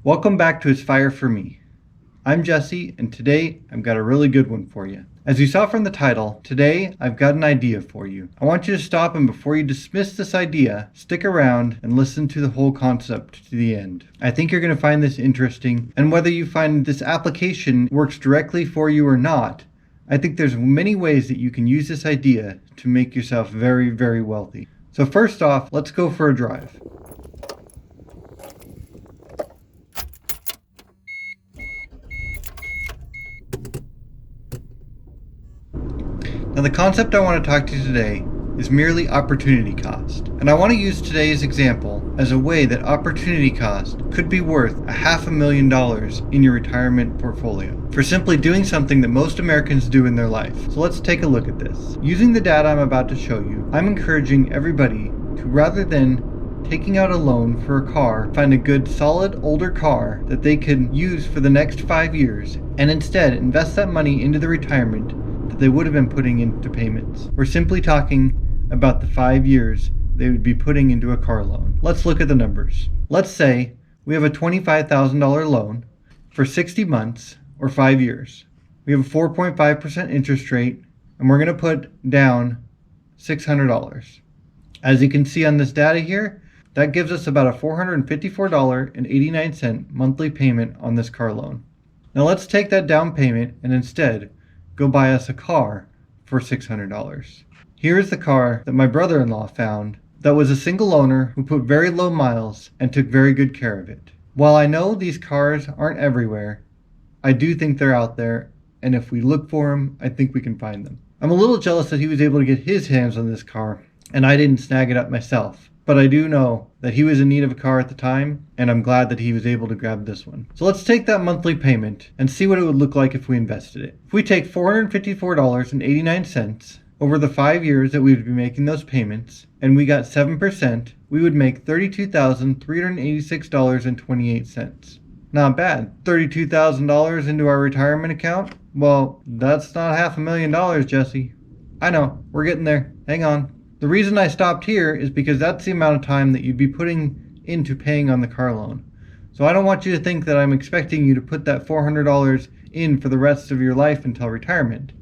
Welcome back to Aspire for Me. I'm Jesse, and today I've got a really good one for you. As you saw from the title, today I've got an idea for you. I want you to stop, and before you dismiss this idea, stick around and listen to the whole concept to the end. I think you're going to find this interesting, and whether you find this application works directly for you or not, I think there's many ways that you can use this idea to make yourself very, very wealthy. So first off, let's go for a drive. Now, the concept I want to talk to you today is merely opportunity cost. And I want to use today's example as a way that opportunity cost could be worth $500,000 in your retirement portfolio for simply doing something that most Americans do in their life. So let's take a look at this. Using the data I'm about to show you, I'm encouraging everybody to, rather than taking out a loan for a car, find a good solid older car that they could use for the next 5 years and instead invest that money into the retirement that they would have been putting into payments. We're simply talking about the 5 years they would be putting into a car loan. Let's look at the numbers. Let's say we have a $25,000 loan for 60 months or 5 years. We have a 4.5% interest rate, and we're going to put down $600. As you can see on this data here, that gives us about a $454.89 monthly payment on this car loan. Now let's take that down payment and instead go buy us a car for $600. Here is the car that my brother-in-law found that was a single owner who put very low miles and took very good care of it. While I know these cars aren't everywhere, I do think they're out there, and if we look for them, I think we can find them. I'm a little jealous that he was able to get his hands on this car, and I didn't snag it up myself. But I do know that he was in need of a car at the time, and I'm glad that he was able to grab this one. So let's take that monthly payment and see what it would look like if we invested it. If we take $454.89 over the 5 years that we would be making those payments, and we got 7%, we would make $32,386.28. Not bad. $32,000 into our retirement account? Well, that's not $500,000, Jesse. I know, we're getting there. Hang on. The reason I stopped here is because that's the amount of time that you'd be putting into paying on the car loan. So I don't want you to think that I'm expecting you to put that $400 in for the rest of your life until retirement.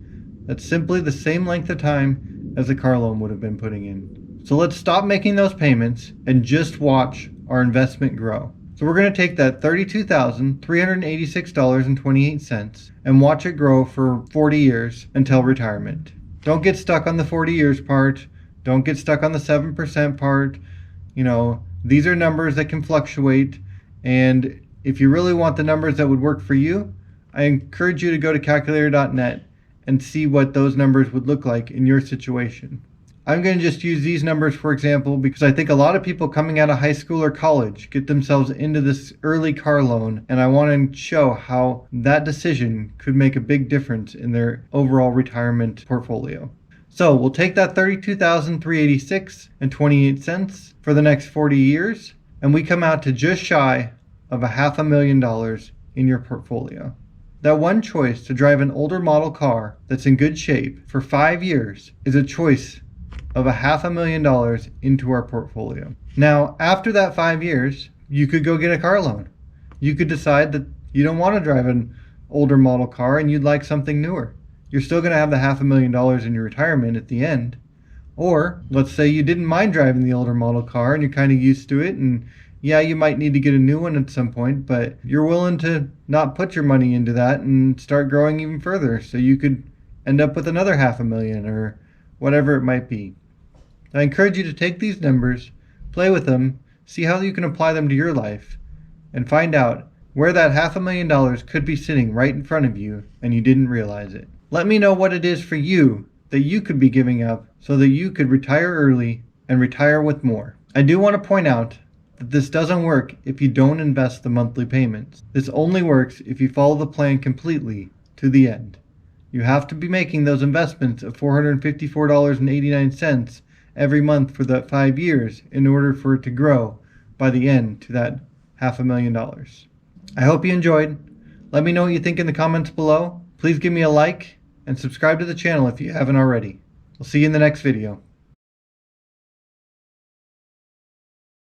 That's simply the same length of time as the car loan would have been putting in. So let's stop making those payments and just watch our investment grow. So we're going to take that $32,386.28 and watch it grow for 40 years until retirement. Don't get stuck on the 40 years part. Don't get stuck on the 7% part. You know, these are numbers that can fluctuate. And if you really want the numbers that would work for you, I encourage you to go to calculator.net and see what those numbers would look like in your situation. I'm going to just use these numbers for example because I think a lot of people coming out of high school or college get themselves into this early car loan, and I want to show how that decision could make a big difference in their overall retirement portfolio. So we'll take that $32,386.28 for the next 40 years, and we come out to just shy of $500,000 in your portfolio. That one choice to drive an older model car that's in good shape for 5 years is a choice of $500,000 into our portfolio. Now, after that 5 years, you could go get a car loan. You could decide that you don't want to drive an older model car and you'd like something newer. You're still going to have the $500,000 in your retirement at the end. Or let's say you didn't mind driving the older model car and you're kind of used to it, and yeah, you might need to get a new one at some point, but you're willing to not put your money into that and start growing even further, so you could end up with another $500,000 or whatever it might be. I encourage you to take these numbers, play with them, see how you can apply them to your life, and find out where that $500,000 could be sitting right in front of you and you didn't realize it. Let me know what it is for you that you could be giving up so that you could retire early and retire with more. I do want to point out that this doesn't work if you don't invest the monthly payments. This only works if you follow the plan completely to the end. You have to be making those investments of $454.89 every month for that 5 years in order for it to grow by the end to that $500,000. I hope you enjoyed. Let me know what you think in the comments below. Please give me a like and subscribe to the channel if you haven't already. We'll see you in the next video.